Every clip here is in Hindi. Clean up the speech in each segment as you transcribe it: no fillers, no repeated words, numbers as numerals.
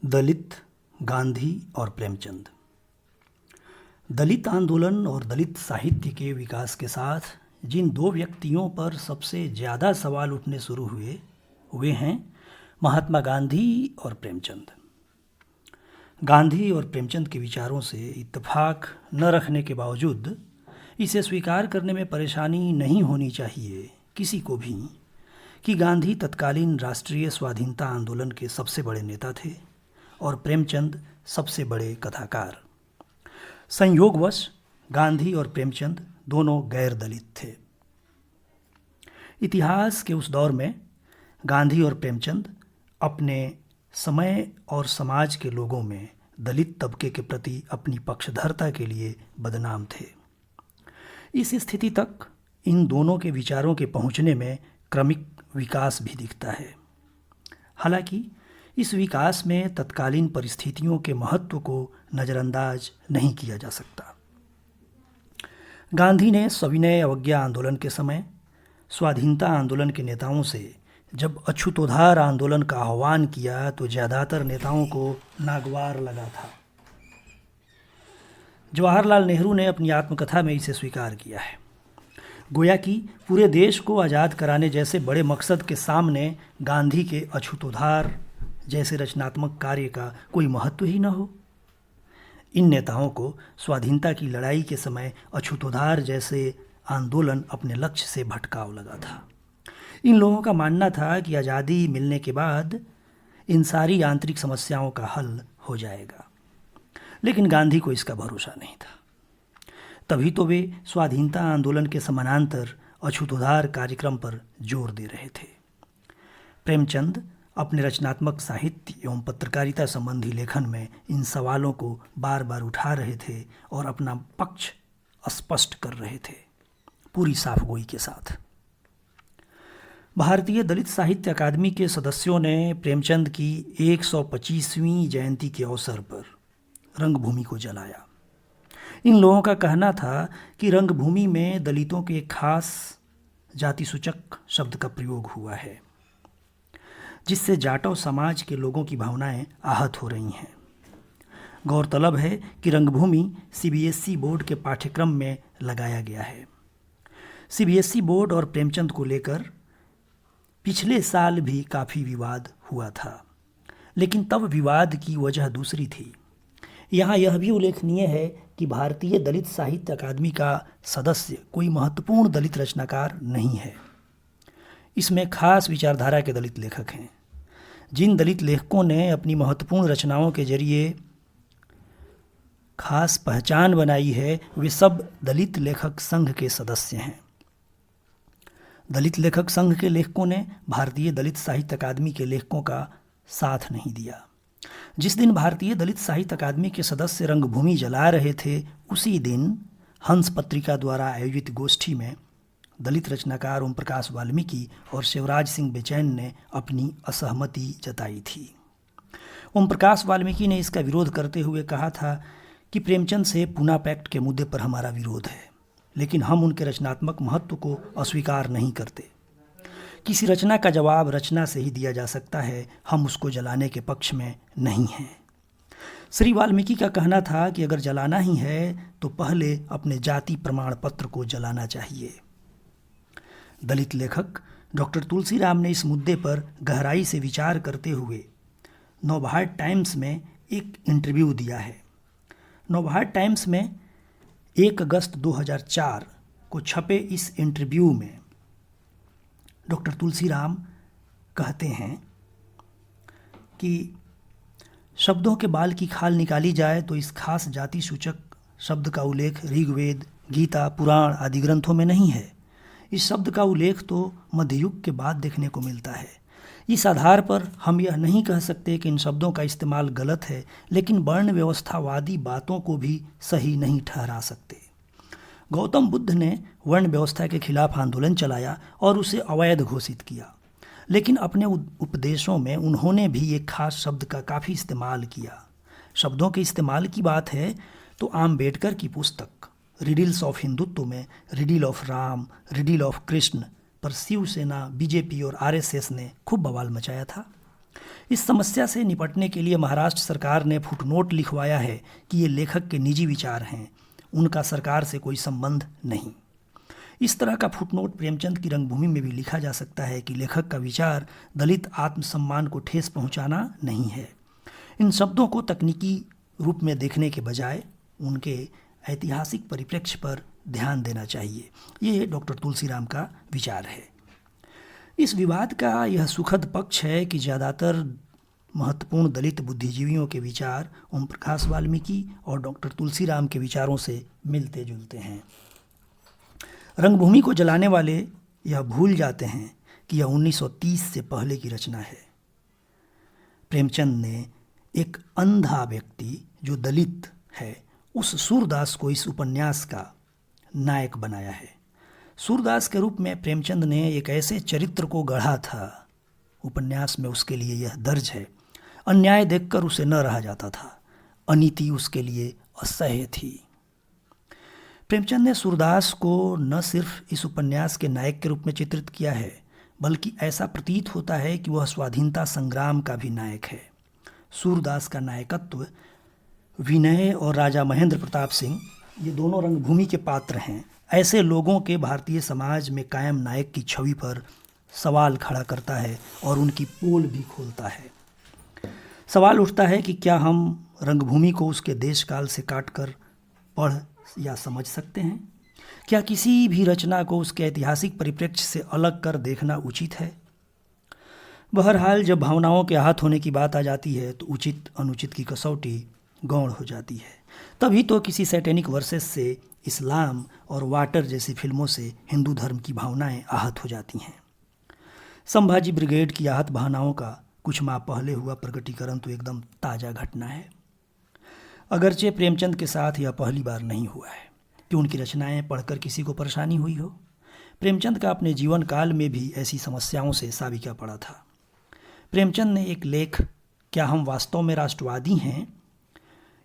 दलित, गांधी और प्रेमचंद। दलित आंदोलन और दलित साहित्य के विकास के साथ जिन दो व्यक्तियों पर सबसे ज़्यादा सवाल उठने शुरू हुए वे हैं महात्मा गांधी और प्रेमचंद। गांधी और प्रेमचंद के विचारों से इत्तेफाक न रखने के बावजूद इसे स्वीकार करने में परेशानी नहीं होनी चाहिए किसी को भी कि गांधी तत्कालीन राष्ट्रीय स्वाधीनता आंदोलन के सबसे बड़े नेता थे और प्रेमचंद सबसे बड़े कथाकार। संयोगवश गांधी और प्रेमचंद दोनों गैर दलित थे। इतिहास के उस दौर में गांधी और प्रेमचंद अपने समय और समाज के लोगों में दलित तबके के प्रति अपनी पक्षधरता के लिए बदनाम थे। इस स्थिति तक इन दोनों के विचारों के पहुंचने में क्रमिक विकास भी दिखता है। हालांकि इस विकास में तत्कालीन परिस्थितियों के महत्व को नज़रअंदाज नहीं किया जा सकता। गांधी ने सविनय अवज्ञा आंदोलन के समय स्वाधीनता आंदोलन के नेताओं से जब अछूतोद्धार आंदोलन का आह्वान किया तो ज़्यादातर नेताओं को नागवार लगा था। जवाहरलाल नेहरू ने अपनी आत्मकथा में इसे स्वीकार किया है। गोया कि पूरे देश को आज़ाद कराने जैसे बड़े मकसद के सामने गांधी के अछूतोद्धार जैसे रचनात्मक कार्य का कोई महत्व ही न हो। इन नेताओं को स्वाधीनता की लड़ाई के समय अछूतोद्धार जैसे आंदोलन अपने लक्ष्य से भटकाव लगा था। इन लोगों का मानना था कि आज़ादी मिलने के बाद इन सारी आंतरिक समस्याओं का हल हो जाएगा, लेकिन गांधी को इसका भरोसा नहीं था। तभी तो वे स्वाधीनता आंदोलन के समानांतर अछूतोद्धार कार्यक्रम पर जोर दे रहे थे। प्रेमचंद अपने रचनात्मक साहित्य एवं पत्रकारिता संबंधी लेखन में इन सवालों को बार बार उठा रहे थे और अपना पक्ष स्पष्ट कर रहे थे, पूरी साफगोई के साथ। भारतीय दलित साहित्य अकादमी के सदस्यों ने प्रेमचंद की 125वीं जयंती के अवसर पर रंगभूमि को जलाया। इन लोगों का कहना था कि रंगभूमि में दलितों के एक खास जातिसूचक शब्द का प्रयोग हुआ है, जिससे जाटव समाज के लोगों की भावनाएं आहत हो रही हैं। गौरतलब है कि रंगभूमि सीबीएसई बोर्ड के पाठ्यक्रम में लगाया गया है। सीबीएसई बोर्ड और प्रेमचंद को लेकर पिछले साल भी काफ़ी विवाद हुआ था, लेकिन तब विवाद की वजह दूसरी थी। यहाँ यह भी उल्लेखनीय है कि भारतीय दलित साहित्य अकादमी का सदस्य कोई महत्वपूर्ण दलित रचनाकार नहीं है। इसमें खास विचारधारा के दलित लेखक हैं। जिन दलित लेखकों ने अपनी महत्वपूर्ण रचनाओं के जरिए खास पहचान बनाई है वे सब दलित लेखक संघ के सदस्य हैं। दलित लेखक संघ के लेखकों ने भारतीय दलित साहित्य अकादमी के लेखकों का साथ नहीं दिया। जिस दिन भारतीय दलित साहित्य अकादमी के सदस्य रंगभूमि जला रहे थे उसी दिन हंस पत्रिका द्वारा आयोजित गोष्ठी में दलित रचनाकार ओम प्रकाश वाल्मीकि और शिवराज सिंह बेचैन ने अपनी असहमति जताई थी। ओम प्रकाश वाल्मीकि ने इसका विरोध करते हुए कहा था कि प्रेमचंद से पूना पैक्ट के मुद्दे पर हमारा विरोध है, लेकिन हम उनके रचनात्मक महत्व को अस्वीकार नहीं करते। किसी रचना का जवाब रचना से ही दिया जा सकता है, हम उसको जलाने के पक्ष में नहीं हैं। श्री वाल्मीकि का कहना था कि अगर जलाना ही है तो पहले अपने जाति प्रमाण पत्र को जलाना चाहिए। दलित लेखक डॉक्टर तुलसीराम ने इस मुद्दे पर गहराई से विचार करते हुए नवभारत टाइम्स में एक इंटरव्यू दिया है। नवभारत टाइम्स में 1 अगस्त 2004 को छपे इस इंटरव्यू में डॉक्टर तुलसीराम कहते हैं कि शब्दों के बाल की खाल निकाली जाए तो इस खास जाति सूचक शब्द का उल्लेख ऋग्वेद, गीता, पुराण आदि ग्रंथों में नहीं है। इस शब्द का उल्लेख तो मध्ययुग के बाद देखने को मिलता है। इस आधार पर हम यह नहीं कह सकते कि इन शब्दों का इस्तेमाल गलत है, लेकिन वर्ण व्यवस्थावादी बातों को भी सही नहीं ठहरा सकते। गौतम बुद्ध ने वर्ण व्यवस्था के खिलाफ आंदोलन चलाया और उसे अवैध घोषित किया, लेकिन अपने उपदेशों में उन्होंने भी एक खास शब्द का काफ़ी इस्तेमाल किया। शब्दों के इस्तेमाल की बात है तो आम्बेडकर की पुस्तक रिडिल्स ऑफ हिंदुत्व में riddle of Ram, riddle of Krishna पर शिवसेना, बीजेपी और आरएसएस ने खूब बवाल मचाया था। इस समस्या से निपटने के लिए महाराष्ट्र सरकार ने फुटनोट लिखवाया है कि ये लेखक के निजी विचार हैं, उनका सरकार से कोई संबंध नहीं। इस तरह का फुटनोट प्रेमचंद की रंगभूमि में भी लिखा जा सकता है कि लेखक का विचार दलित आत्मसम्मान को ठेस पहुंचाना नहीं है। इन शब्दों को तकनीकी रूप में देखने के बजाय उनके ऐतिहासिक परिप्रेक्ष्य पर ध्यान देना चाहिए। ये डॉक्टर तुलसीराम का विचार है। इस विवाद का यह सुखद पक्ष है कि ज़्यादातर महत्वपूर्ण दलित बुद्धिजीवियों के विचार ओम प्रकाश वाल्मीकि और डॉक्टर तुलसीराम के विचारों से मिलते जुलते हैं। रंगभूमि को जलाने वाले यह भूल जाते हैं कि यह 1930 से पहले की रचना है। प्रेमचंद ने एक अंधा व्यक्ति जो दलित है उस सूरदास को इस उपन्यास का नायक बनाया है। सूरदास के रूप में प्रेमचंद ने एक ऐसे चरित्र को गढ़ा था, उपन्यास में उसके लिए यह दर्ज है। अन्याय देखकर उसे न रहा जाता था, अनीति उसके लिए असह्य थी। प्रेमचंद ने सूरदास को न सिर्फ इस उपन्यास के नायक के रूप में चित्रित किया है, बल्कि ऐसा प्रतीत होता है कि वह स्वाधीनता संग्राम का भी नायक है। सूरदास का नायकत्व विनय और राजा महेंद्र प्रताप सिंह, ये दोनों रंगभूमि के पात्र हैं, ऐसे लोगों के भारतीय समाज में कायम नायक की छवि पर सवाल खड़ा करता है और उनकी पोल भी खोलता है। सवाल उठता है कि क्या हम रंगभूमि को उसके देश काल से काटकर पढ़ या समझ सकते हैं? क्या किसी भी रचना को उसके ऐतिहासिक परिप्रेक्ष्य से अलग कर देखना उचित है? बहरहाल जब भावनाओं के आहत होने की बात आ जाती है तो उचित अनुचित की कसौटी गौण हो जाती है। तभी तो किसी सैटेनिक वर्सेस से इस्लाम और वाटर जैसी फिल्मों से हिंदू धर्म की भावनाएं आहत हो जाती हैं। संभाजी ब्रिगेड की आहत भावनाओं का कुछ माह पहले हुआ प्रकटीकरण तो एकदम ताज़ा घटना है। अगरचे प्रेमचंद के साथ यह पहली बार नहीं हुआ है कि उनकी रचनाएं पढ़कर किसी को परेशानी हुई हो। प्रेमचंद का अपने जीवन काल में भी ऐसी समस्याओं से साबिका पड़ा था। प्रेमचंद ने एक लेख क्या हम वास्तव में राष्ट्रवादी हैं,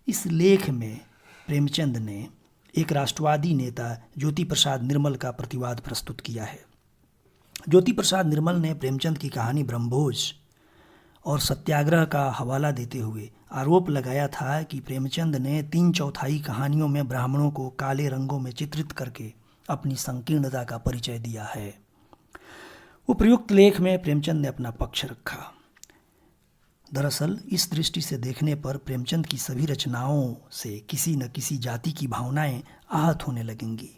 इस लेख में प्रेमचंद ने एक राष्ट्रवादी नेता ज्योति प्रसाद निर्मल का प्रतिवाद प्रस्तुत किया है। ज्योति प्रसाद निर्मल ने प्रेमचंद की कहानी ब्रह्मभोज और सत्याग्रह का हवाला देते हुए आरोप लगाया था कि प्रेमचंद ने 3/4 कहानियों में ब्राह्मणों को काले रंगों में चित्रित करके अपनी संकीर्णता का परिचय दिया है। उपयुक्त लेख में प्रेमचंद ने अपना पक्ष रखा। दरअसल इस दृष्टि से देखने पर प्रेमचंद की सभी रचनाओं से किसी न किसी जाति की भावनाएं आहत होने लगेंगी।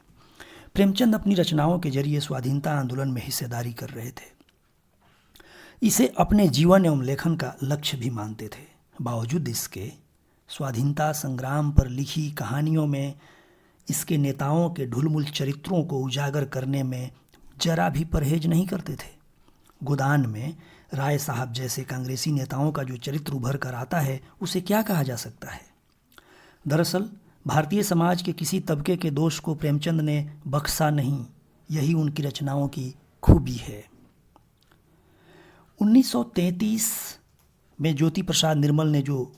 प्रेमचंद अपनी रचनाओं के जरिए स्वाधीनता आंदोलन में हिस्सेदारी कर रहे थे, इसे अपने जीवन एवं लेखन का लक्ष्य भी मानते थे। बावजूद इसके स्वाधीनता संग्राम पर लिखी कहानियों में इसके नेताओं के ढुलमुल चरित्रों को उजागर करने में जरा भी परहेज नहीं करते थे। गोदान में राय साहब जैसे कांग्रेसी नेताओं का जो चरित्र उभर कर आता है उसे क्या कहा जा सकता है? दरअसल भारतीय समाज के किसी तबके के दोष को प्रेमचंद ने बख्शा नहीं, यही उनकी रचनाओं की खूबी है। 1933 में ज्योति प्रसाद निर्मल ने जो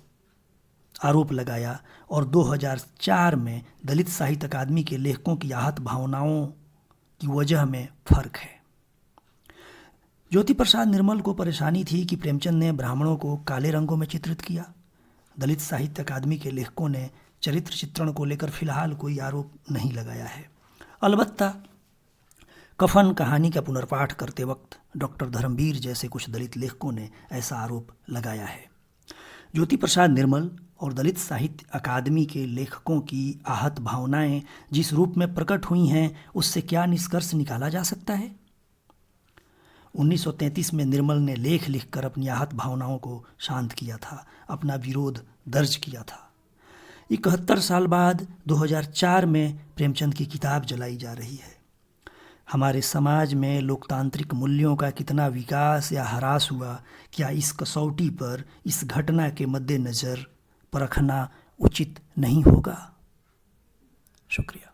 आरोप लगाया और 2004 में दलित साहित्य अकादमी के लेखकों की आहत भावनाओं की वजह में फर्क है। ज्योति प्रसाद निर्मल को परेशानी थी कि प्रेमचंद ने ब्राह्मणों को काले रंगों में चित्रित किया। दलित साहित्य अकादमी के लेखकों ने चरित्र चित्रण को लेकर फिलहाल कोई आरोप नहीं लगाया है। अलबत्ता कफन कहानी का पुनर्पाठ करते वक्त डॉक्टर धर्मवीर जैसे कुछ दलित लेखकों ने ऐसा आरोप लगाया है। ज्योति प्रसाद निर्मल और दलित साहित्य अकादमी के लेखकों की आहत भावनाएं जिस रूप में प्रकट हुई हैं, उससे क्या निष्कर्ष निकाला जा सकता है? 1933 में निर्मल ने लेख लिखकर अपनी आहत भावनाओं को शांत किया था, अपना विरोध दर्ज किया था। 71 साल बाद 2004 में प्रेमचंद की किताब जलाई जा रही है। हमारे समाज में लोकतांत्रिक मूल्यों का कितना विकास या ह्रास हुआ, क्या इस कसौटी पर इस घटना के मद्देनज़र परखना उचित नहीं होगा? शुक्रिया।